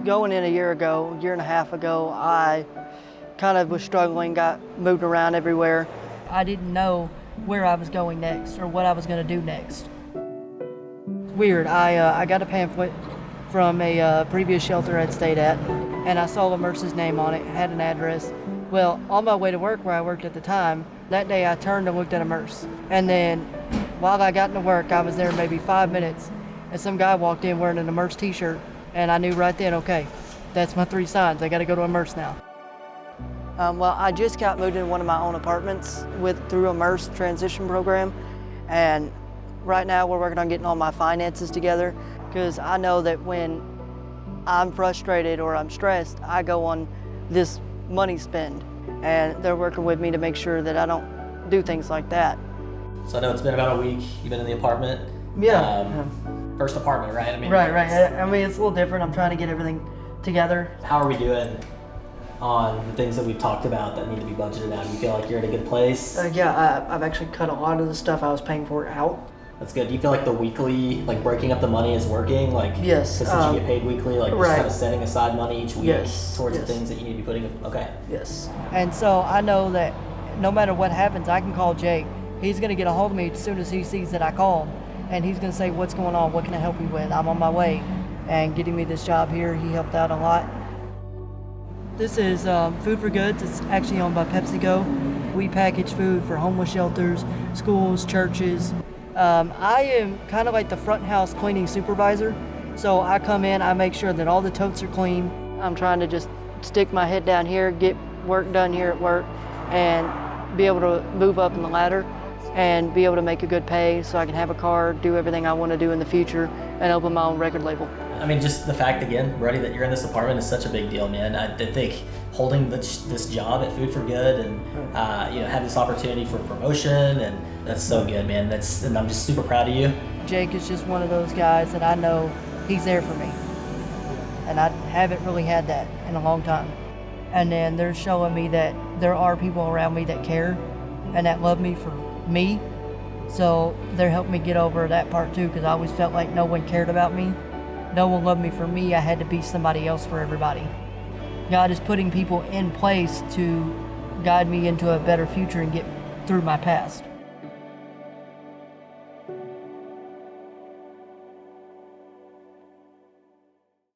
Going in a year and a half ago, I kind of was struggling, got moved around everywhere. I didn't know where I was going next or what I was going to do next. Weird, I got a pamphlet from a previous shelter I'd stayed at, and I saw Immerse's name on it, had an address. Well, on my way to work where I worked at the time, that day I turned and looked at Immerse. And then while I got into work, I was there maybe 5 minutes, and some guy walked in wearing an Immerse t-shirt, and I knew right then, okay, that's my 3 signs. I got to go to Immerse now. Well, I just got moved in one of my own apartments through Immerse transition program, and right now we're working on getting all my finances together, because I know that when I'm frustrated or I'm stressed, I go on this money spend, and they're working with me to make sure that I don't do things like that. So I know it's been about a week you've been in the apartment. Yeah. First apartment, right? I mean, right. I mean, it's a little different. I'm trying to get everything together. How are we doing on the things that we've talked about that need to be budgeted out? Do you feel like you're in a good place? Yeah, I've actually cut a lot of the stuff I was paying for out. That's good. Do you feel like the weekly, like breaking up the money is working? Like, yes. Since you get paid weekly, like just kind of setting aside money each week towards the things that you need to be putting in? Okay. Yes. And so I know that no matter what happens, I can call Jake. He's going to get a hold of me as soon as he sees that I called. And he's going to say, what's going on? What can I help you with? I'm on my way. And getting me this job here, he helped out a lot. This is Food for Goods. It's actually owned by PepsiCo. We package food for homeless shelters, schools, churches. I am kind of like the front house cleaning supervisor. So I come in, I make sure that all the totes are clean. I'm trying to just stick my head down here, get work done here at work, and be able to move up in the ladder and be able to make a good pay so I can have a car, do everything I want to do in the future, and open my own record label. I mean, just the fact, again, Brody, that you're in this apartment is such a big deal, man. I think holding this job at Food for Good and have this opportunity for promotion, and that's so good, man. And I'm just super proud of you. Jake is just one of those guys that I know he's there for me, and I haven't really had that in a long time. And then they're showing me that there are people around me that care and that love me for me. So they're helping me get over that part too, because I always felt like no one cared about me. No one loved me for me. I had to be somebody else for everybody. God is putting people in place to guide me into a better future and get through my past.